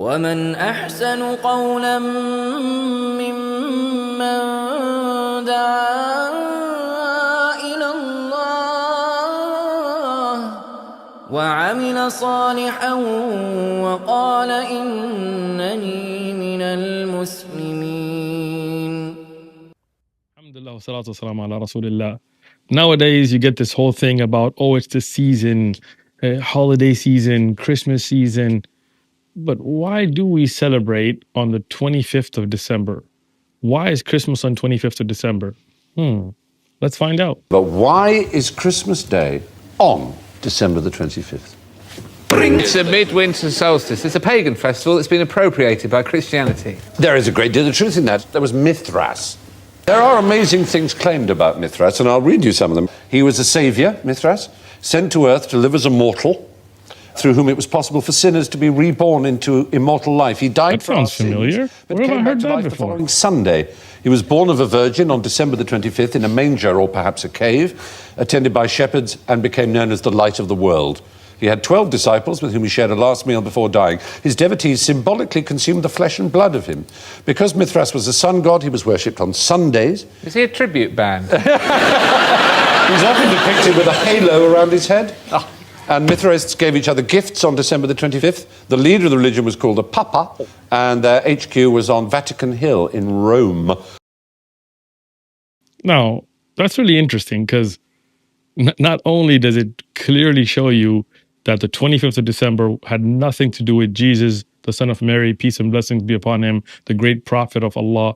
ومن أحسن قولا ممن دعا إلى الله وعمل صالحا وقال إنني من المسلمين. Alhamdulillah, wassalatu wassalamu ala rasulillah. Nowadays, you get this whole thing about, oh, it's the season, holiday season, Christmas season. But why do we celebrate on the 25th of December? Why is Christmas on 25th of December? Let's find out. But why is Christmas Day on December the 25th? It's a midwinter solstice. It's a pagan festival that's been appropriated by Christianity. There is a great deal of truth in that. There was Mithras. There are amazing things claimed about Mithras, and I'll read you some of them. He was a savior, Mithras, sent to earth to live as a mortal, through whom it was possible for sinners to be reborn into immortal life. He died That for our sounds familiar. sins, but Where have I came back heard to that life the before? following Sunday. He was born of a virgin on December the 25th in a manger or perhaps a cave, attended by shepherds, and became known as the light of the world. He had 12 disciples with whom he shared a last meal before dying. His devotees symbolically consumed the flesh and blood of him. Because Mithras was a sun god, he was worshipped on Sundays. Is he a tribute band? He's often depicted with a halo around his head. And Mithraists gave each other gifts on December the 25th. The leader of the religion was called a Papa, and their HQ was on Vatican Hill in Rome. Now, that's really interesting because not only does it clearly show you that the 25th of December had nothing to do with Jesus, the son of Mary, peace and blessings be upon him, the great prophet of Allah.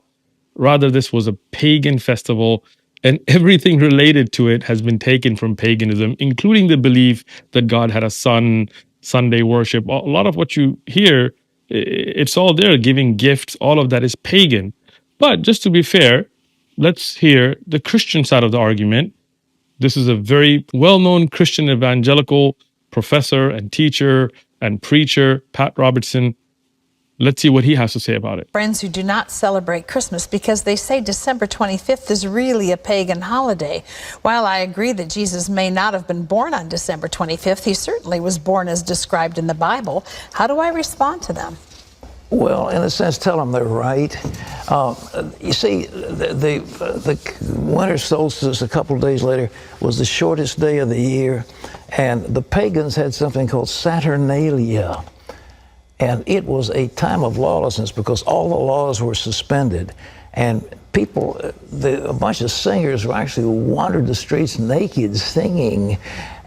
Rather, this was a pagan festival, and everything related to it has been taken from paganism, including the belief that God had a son, Sunday worship. A lot of what you hear, it's all there, giving gifts, all of that is pagan. But just to be fair, let's hear the Christian side of the argument. This is a very well-known Christian evangelical professor and teacher and preacher, Pat Robertson. Let's see what he has to say about it. Friends who do not celebrate Christmas because they say December 25th is really a pagan holiday. While I agree that Jesus may not have been born on December 25th, he certainly was born as described in the Bible. How do I respond to them? Well, in a sense, tell them they're right. You see, the winter solstice a couple of days later was the shortest day of the year, and the pagans had something called Saturnalia. And it was a time of lawlessness because all the laws were suspended. And people, a bunch of singers actually wandered the streets naked singing.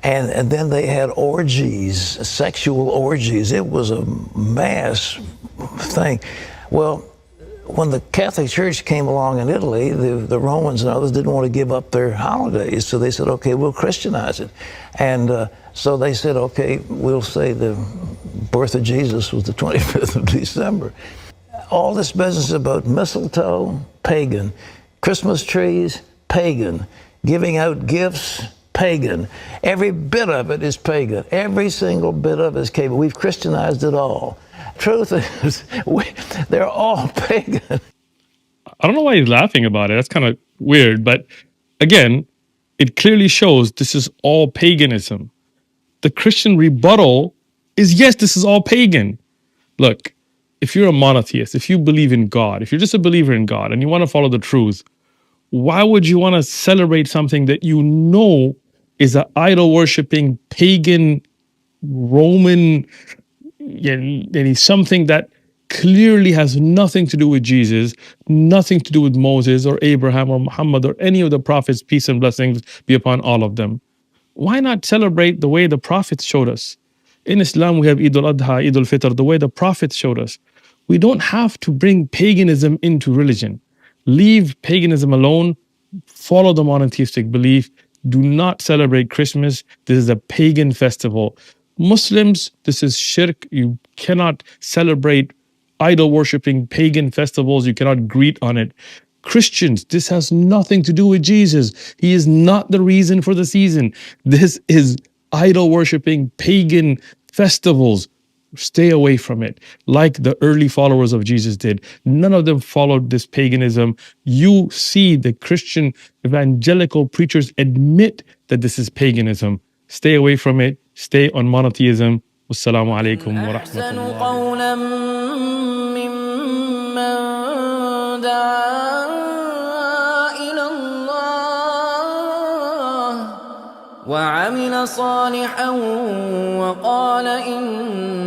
And then they had orgies, sexual orgies. It was a mass thing. Well, when the Catholic Church came along in Italy, the Romans and others didn't want to give up their holidays. So they said, okay, we'll Christianize it. And so they said, okay, we'll say the birth of Jesus was the 25th of December. All this business about mistletoe, pagan. Christmas trees, pagan. Giving out gifts, pagan. Every bit of it is pagan. Every single bit of it is pagan. We've Christianized it all. Truth is, they're all pagan. I don't know why he's laughing about it. That's kind of weird. But again, it clearly shows this is all paganism. The Christian rebuttal is, yes, this is all pagan. Look, if you're a monotheist, if you believe in God, if you're just a believer in God and you want to follow the truth, why would you want to celebrate something that you know is an idol-worshipping, pagan, Roman, something that clearly has nothing to do with Jesus, nothing to do with Moses or Abraham or Muhammad or any of the prophets, peace and blessings be upon all of them? Why not celebrate the way the prophets showed us? In Islam, we have Eid al-Adha, Eid al-Fitr, the way the prophets showed us. We don't have to bring paganism into religion. Leave paganism alone. Follow the monotheistic belief. Do not celebrate Christmas. This is a pagan festival. Muslims, this is shirk. You cannot celebrate idol-worshipping pagan festivals. You cannot greet on it. Christians, this has nothing to do with Jesus. He is not the reason for the season. This is idol-worshipping pagan festivals. Stay away from it, like the early followers of Jesus did. None of them followed this paganism. You see the Christian evangelical preachers admit that this is paganism. Stay away from it. Stay on monotheism. Wassalamu alaikum wa rahmatullahi. وعمل صالحا وقال إنني